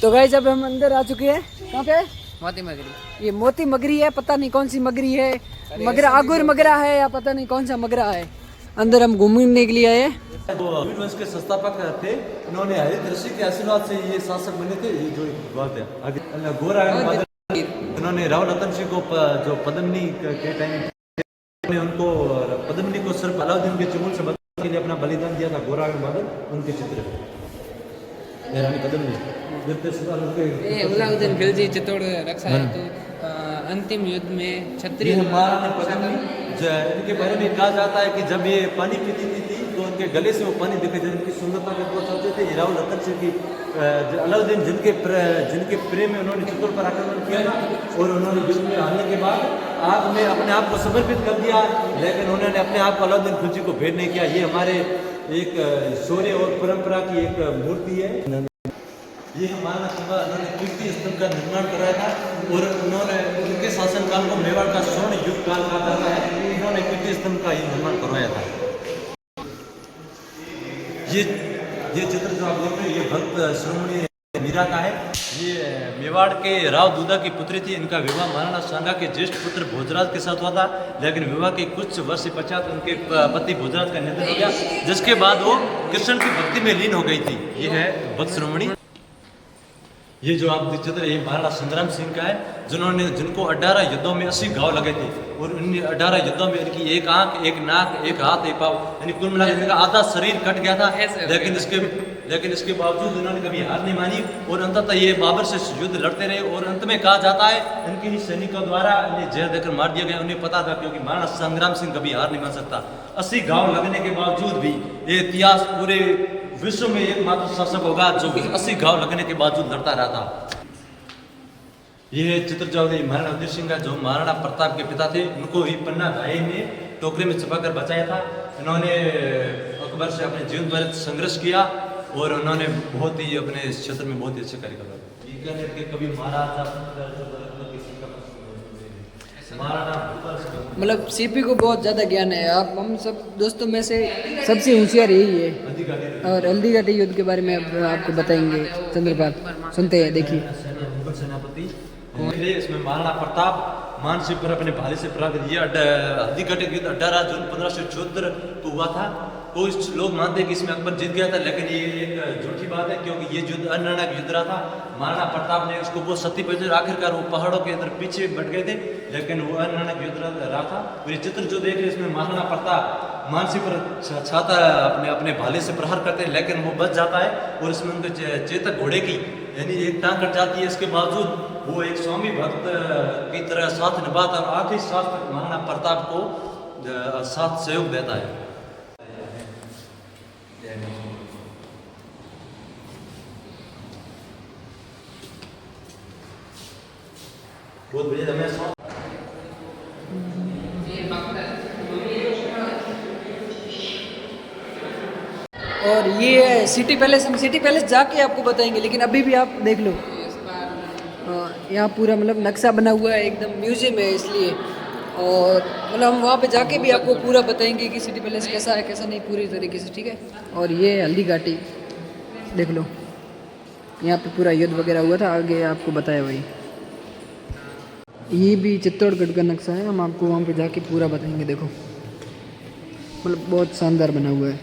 तो गाइस अब हम अंदर आ चुके हैं। कहाँ पे? मोती मगरी। ये मोती मगरी है, पता नहीं कौन सी मगरी है, मगरा आगुर मगरा है या पता नहीं कौन सा मगरा है। अंदर हम घूमने के लिए आए। वो अमीर वंश के संस्थापक थे, इन्होंने हरित ऋषि के आशीर्वाद से ये शासक बने थे। ये जो बात है आगे गोरा इन्होंने राव रतन सिंह को जो पद्मिनी के टाइम ने उनको पद्मिनी को सिर्फ अलाउद्दीन के चुंगल से बचाने के लिए अपना बलिदान दिया था। गोरा बादल उनके चित्र रानी पद्मिनी अलाउद्दीन खिलजी चित्तौड़ रक्षा हेतु अंतिम युद्ध में क्षत्रिय महारानी पद्मिनी इनके बारे में कहा जाता है कि जब ये पानी पीती थी तो उनके गले से वो पानी दिखाई दे, उनकी सुंदरता को बहुत चाहते थे। राव रतन सिंह की अलाउद्दीन जिनके प्रेम में उन्होंने चित्तौड़ पर आक्रमण किया था और उन्होंने युद्ध में हारने के बाद आग में अपने आप को समर्पित कर दिया, लेकिन उन्होंने अपने आप को अलाउद्दीन खिलजी को भेंट नहीं किया। ये हमारे एक शौर्य और परंपरा की एक मूर्ति है। ये हमारा शिवा उन्होंने कीर्ति स्तंभ का निर्माण कराया था और उन्होंने उनके शासनकाल को मेवाड़ का स्वर्ण युग काल कहा जाता है। इन्होंने कीर्ति स्तंभ का ही निर्माण करवाया था। ये चित्र जो आप देख रहे हैं ये भक्त श्रोमणी मीरा का है। ये मेवाड़ के राव दूधा की पुत्री थी। इनका विवाह महाराणा सांगा के ज्येष्ठ पुत्र भोजराज के साथ हुआ था, लेकिन विवाह के कुछ वर्ष पश्चात उनके पति भोजराज का निधन हो गया, जिसके बाद वो कृष्ण की भक्ति में लीन हो गई थी। ये है भक्त श्रोमणी। ये जो आप चित्र ये महाराणा संग्राम सिंह का है, जिनको 18 युद्धों में 80 घाव लगे थे और इन 18 युद्धों में इनकी एक आंख, एक नाक, एक हाथ, एक पाँव यानी कुल मिलाकर इनका आधा शरीर कट गया था। लेकिन इसके बावजूद इन्होंने कभी हार नहीं मानी और अंततः ये बाबर से युद्ध लड़ते रहे और अंत में कहा जाता है इनके ही सैनिकों द्वारा इन्हें जहर देकर मार दिया गया। उन्हें पता था क्योंकि महाराणा संग्राम सिंह कभी हार नहीं मान सकता। 80 घाव लगने के बावजूद भी ये इतिहास पूरे विश्व में एकमात्र शासक होगा जो 80 घाव लगने के बावजूद लड़ता रहा था। ये चित्र जो है महाराणा उदय सिंह का, जो महाराणा प्रताप के पिता थे, उनको ही पन्ना भाई ने टोकरे में छुपाकर बचाया था। इन्होंने अकबर से अपने जीवन भर संघर्ष किया और उन्होंने बहुत ही अपने क्षेत्र में बहुत ही अच्छे कार्य किया। कभी मतलब सीपी को बहुत ज़्यादा ज्ञान है। आप हम सब दोस्तों में से सबसे होशियार यही है। और हल्दीघाटी युद्ध के बारे में अब आपको बताएंगे चंद्रपाल। सुनते हैं, देखिए। सेनापति इसमें महाराणा प्रताप मानसिंह पर अपने भाले से पराजित। ये हल्दीघाटी युद्ध 18 जून 1574 को हुआ था। कुछ लोग मानते हैं कि इसमें अकबर जीत गया था, लेकिन ये एक झूठी बात है क्योंकि ये युद्ध अनिर्णायक युद्ध रहा था। महाराणा प्रताप ने उसको बहुत सती पर आखिरकार वो पहाड़ों के अंदर पीछे बढ़ गए थे, लेकिन वो अनिर्णायक युद्ध रहा था। और ये चित्र जो देख रहे हैं इसमें महाराणा प्रताप मानसी पर छाता अपने भाले से प्रहार करते हैं, लेकिन वो बच जाता है और इसमें उनके चेतक घोड़े की यानी एक टांग कट जाती है। इसके बावजूद वो एक स्वामी भक्त की तरह साथ निभाता और आखिरी सांस तक महाराणा प्रताप को साथ सहयोग देता है। बहुत बढ़िया रमेश। और ये है सिटी पैलेस। हम सिटी पैलेस जाके आपको बताएंगे, लेकिन अभी भी आप देख लो यहाँ पूरा मतलब नक्शा बना हुआ है, एकदम म्यूजियम है इसलिए। और मतलब हम वहाँ पे जाके भी आपको पूरा बताएंगे कि सिटी पैलेस कैसा है कैसा नहीं, पूरी तरीके से, ठीक है। और ये हल्दीघाटी देख लो, यहाँ पे पूरा युद्ध वगैरह हुआ था, आगे आपको बताया वही। ये भी चित्तौड़गढ़ का नक्शा है, हम आपको वहाँ पे जाके पूरा बताएंगे। देखो मतलब बहुत शानदार बना हुआ है।